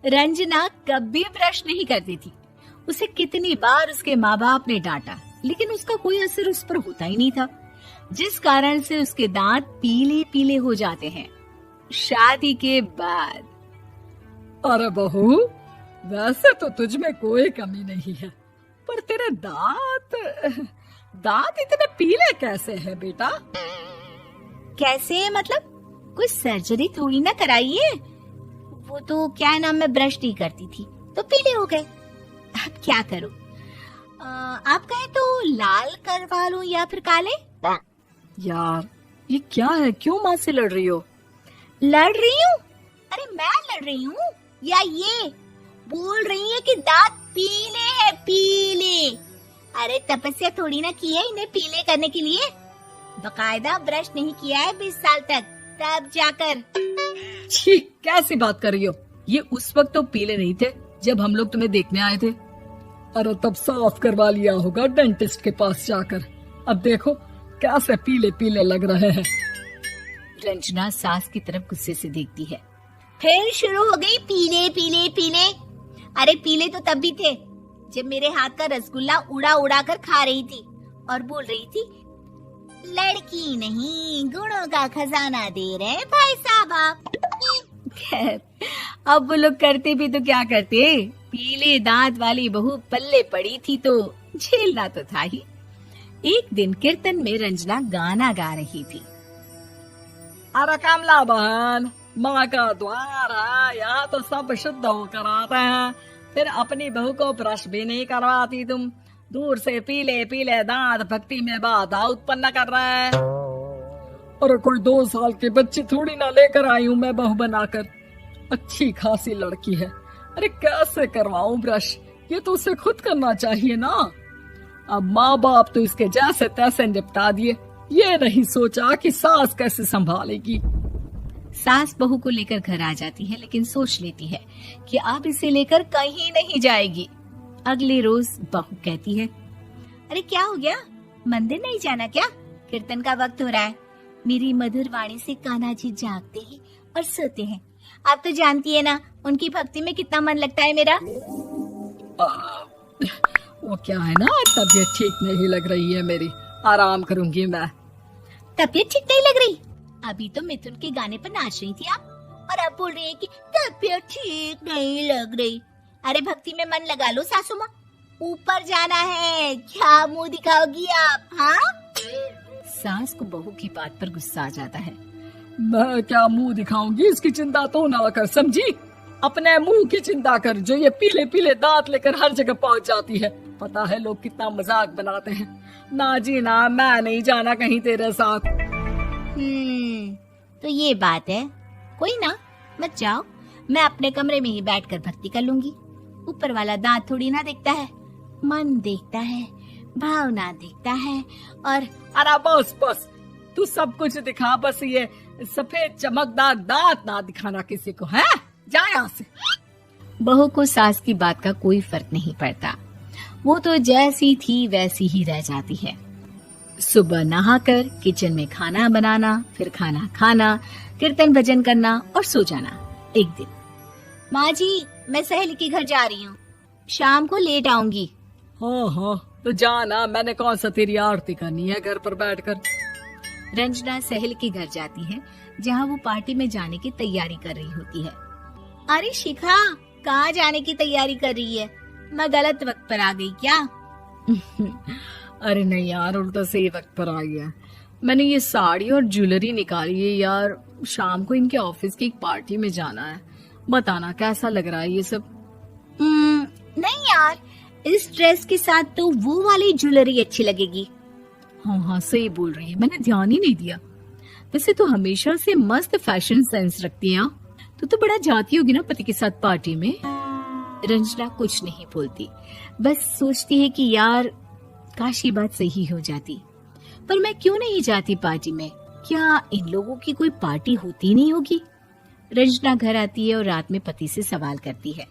रंजना कभी ब्रश नहीं करती थी। उसे कितनी बार उसके माँ बाप ने डांटा, लेकिन उसका कोई असर उस पर होता ही नहीं था, जिस कारण से उसके दांत पीले पीले हो जाते हैं। शादी के बाद अरे बहू, वैसे तो तुझ में कोई कमी नहीं है, पर तेरे दांत इतने पीले कैसे हैं बेटा? कैसे मतलब? कोई सर्जरी थोड़ी ना कराइए। वो तो क्या नाम, मैं ब्रश नहीं करती थी तो पीले हो गए। अब क्या करूं? आप कहें तो लाल करवा लूं या फिर काले? यार ये क्या है, क्यों माँ से लड़ रही हो? लड़ रही हूँ? अरे मैं लड़ रही हूँ या ये बोल रही है कि दांत पीले हैं, पीले। अरे तपस्या थोड़ी ना की है इन्हें पीले करने के लिए। बकायदा ब्रश नहीं किया है 20 साल तक, तब जाकर। छी, कैसी बात कर रही हो? ये उस वक्त तो पीले नहीं थे जब हम लोग तुम्हें देखने आए थे। अरे तब साफ करवा लिया होगा डेंटिस्ट के पास जाकर। अब देखो कैसे पीले पीले लग रहे हैं। रंजना सास की तरफ गुस्से से देखती है। फिर शुरू हो गई पीले पीले पीले। अरे पीले तो तब भी थे जब मेरे हाथ का रसगुल्ला उड़ा उड़ा कर खा रही थी और बोल रही थी, लड़की नहीं गुणों का खजाना दे रहे भाई साहब आप। खैर, अब वो लोग करते भी तो क्या करते, पीले दांत वाली बहू पल्ले पड़ी थी तो झेलना तो था ही। एक दिन कीर्तन में रंजना गाना गा रही थी। अरे कमला बहन, माँ का द्वार है, यहाँ तो सब शुद्ध होकर आते हैं, फिर अपनी बहू को ब्रश भी नहीं करवाती तुम। दूर से पीले पीले दांत भक्ति में बाधा उत्पन्न कर रहे हैं। अरे कोई 2 साल की बच्ची थोड़ी ना लेकर आई हूँ मैं बहू बनाकर। अच्छी खासी लड़की है, अरे कैसे करवाऊं ब्रश? ये तो उसे खुद करना चाहिए ना। अब माँ बाप तो इसके जैसे तैसे निपटा दिए, ये नहीं सोचा कि सास कैसे संभालेगी। सास बहू को लेकर घर आ जाती है, लेकिन सोच लेती है कि अब इसे लेकर कहीं नहीं जाएगी। अगले रोज बहू कहती है, अरे क्या हो गया, मंदिर नहीं जाना क्या? कीर्तन का वक्त हो रहा है। मेरी मधुर वाणी से कान्हा जी जागते हैं और सोते हैं। आप तो जानती है ना उनकी भक्ति में कितना मन लगता है मेरा। वो क्या है ना, तबीयत ठीक नहीं लग रही है मेरी, आराम करूंगी मैं। तबीयत ठीक नहीं लग रही? अभी तो मिथुन के गाने पर नाच रही थी आप, और अब बोल रही है कि तबीयत ठीक नहीं लग रही। अरे भक्ति में मन लगा लो सासू माँ, ऊपर जाना है, क्या मुंह दिखाओगी आप? हाँ? सास को बहू की बात पर गुस्सा आ जाता है। मैं क्या मुंह दिखाऊंगी, इसकी चिंता तो ना कर, समझी? अपने मुंह की चिंता कर, जो ये पीले पीले दांत लेकर हर जगह पहुंच जाती है। पता है लोग कितना मजाक बनाते हैं। ना जी ना, मैं नहीं जाना कहीं तेरे साथ। तो ये बात है, कोई ना, मत जाओ, मैं अपने कमरे में ही बैठकर भक्ति कर लूंगी। ऊपर वाला दांत थोड़ी ना देखता है, मन देखता है, भावना देखता है। और अरे बस बस, तू सब कुछ दिखा, बस ये सफेद चमकदार दांत ना दिखाना किसी को, है? जा यहाँ से। बहू को सास की बात का कोई फर्क नहीं पड़ता, वो तो जैसी थी वैसी ही रह जाती है। सुबह नहाकर किचन में खाना बनाना, फिर खाना खाना, कीर्तन भजन करना और सो जाना। एक दिन, माँ जी मैं सहेली के घर जा रही हूँ, शाम को लेट आऊंगी। हाँ हाँ तो जाना, मैंने कौन सा तेरी आरती करनी है घर पर बैठकर। रंजना सहेली के घर जाती है, जहाँ वो पार्टी में जाने की तैयारी कर रही होती है। अरे शिखा, कहाँ जाने की तैयारी कर रही है? मैं गलत वक्त पर आ गई क्या? अरे नहीं यार, उल्टा सही वक्त पर आ गया। मैंने ये साड़ी और ज्वेलरी निकाली है यार, शाम को इनके ऑफिस की एक पार्टी में जाना है। बताना कैसा लग रहा है ये सब? नहीं यार, इस ड्रेस के साथ तो वो वाली ज्वेलरी अच्छी लगेगी। हाँ हाँ सही बोल रही है, मैंने ध्यान ही नहीं दिया। वैसे तो हमेशा से मस्त फैशन सेंस रखती है। तो बड़ा जाती होगी ना पति के साथ पार्टी में। रंजना कुछ नहीं बोलती, बस सोचती है कि यार काश ये बात सही हो जाती, पर मैं क्यों नहीं जाती पार्टी में? क्या इन लोगों की कोई पार्टी होती नहीं होगी? रंजना घर आती है और रात में पति से सवाल करती है,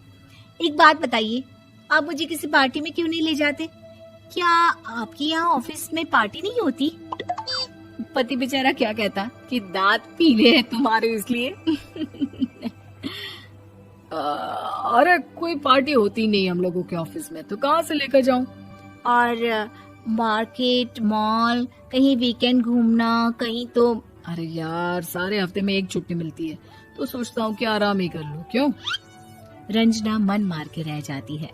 एक बात बताइए, आप मुझे किसी पार्टी में क्यों नहीं ले जाते? क्या आपके यहाँ ऑफिस में पार्टी नहीं होती? पति बेचारा क्या कहता कि दांत पीले हैं तुम्हारे इसलिए। अरे कोई पार्टी होती नहीं हम लोगों के ऑफिस में, तो कहाँ से लेकर जाऊं? और मार्केट, मॉल, कहीं वीकेंड घूमना, कहीं तो। अरे यार, सारे हफ्ते में एक छुट्टी मिलती है, तो सोचता हूँ कि आराम ही कर लूं। क्यों? रंजना मन मार के रह जाती है।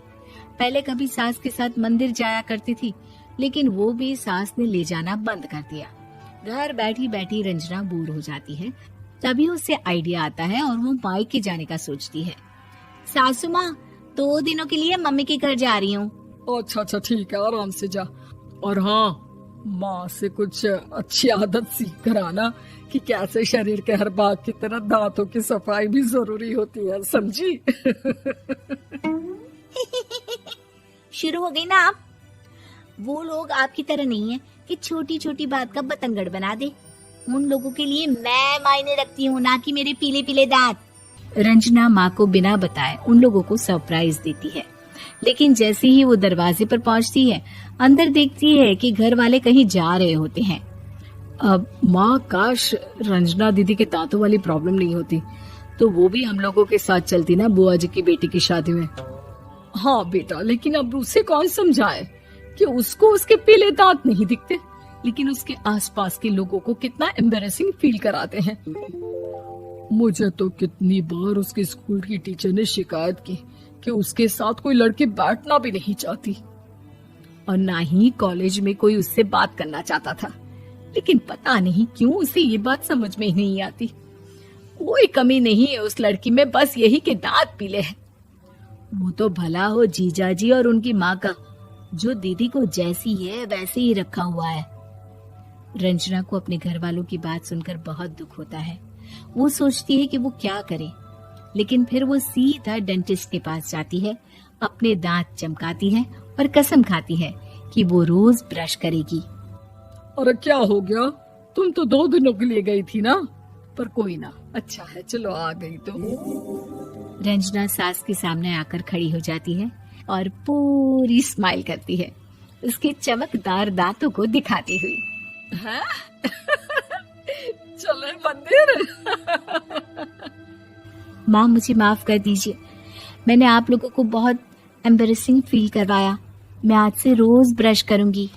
पहले कभी सास के साथ मंदिर जाया करती थी, लेकिन वो भी सास ने ले जाना बंद कर दिया। घर बैठी बैठी रंजना बोर हो जाती है। तभी उसे आइडिया आता है और वो मायके जाने का सोचती है। सासू माँ, 2 दिनों के लिए मम्मी के घर जा रही हूँ। अच्छा ठीक है, आराम से जा। और हाँ, माँ से कुछ अच्छी आदत सीख कर आना कि कैसे शरीर के हर भाग की तरह दांतों की सफाई भी जरूरी होती है, समझी? शुरू हो गई ना आप। वो लोग आपकी तरह नहीं है कि छोटी छोटी बात का बतंगड़ बना दे। उन लोगों के लिए मैं मायने रखती हूँ, ना कि मेरे पीले पीले दांत। रंजना माँ को बिना बताए उन लोगों को सरप्राइज देती है, लेकिन जैसे ही वो दरवाजे पर पहुंचती है, अंदर देखती है कि घर वाले कहीं जा रहे होते हैं। अब माँ, काश रंजना दीदी के दांतों वाली प्रॉब्लम नहीं होती, तो वो भी हम लोगों के साथ चलती ना बुआ जी की बेटी की शादी में। हाँ बेटा, लेकिन अब उसे कौन समझाए कि उसको उसके पीले दांत नहीं दिखते, लेकिन उसके आसपास के लोगों को कितना एम्बैरेसिंग फील कराते हैं। मुझे तो कितनी बार उसके स्कूल की टीचर ने शिकायत की कि उसके साथ कोई लड़की बैठना भी नहीं चाहती, और ना ही कॉलेज में कोई उससे बात करना चाहता था। लेकिन पता नहीं क्यों उसे ये बात समझ में ही नहीं आती। कोई कमी नहीं है उस लड़की में, बस यही कि दांत पीले हैं। वो तो भला हो जीजा जी और उनकी माँ का, जो दीदी को जैसी है वैसे ही रखा हुआ है। रंजना को अपने घर वालों की बात सुनकर बहुत दुख होता है। वो सोचती है कि वो क्या करे, लेकिन फिर वो सीधा डेंटिस्ट के पास जाती है, अपने दांत चमकाती है और कसम खाती है कि वो रोज ब्रश करेगी। अरे क्या हो गया? तुम तो 2 दिनों के लिए गई थी ना। पर कोई ना, अच्छा है, चलो आ गई तो। रंजना सास के सामने आकर खड़ी हो जाती है और पूरी स्माइल करती है, उसके चमकदार दांतों को दिखाती हुई। हैं? चले मंदिर। माँ, मुझे माफ कर दीजिए, मैंने आप लोगों को बहुत एम्बैरेसिंग फील करवाया। मैं आज से रोज ब्रश करूंगी।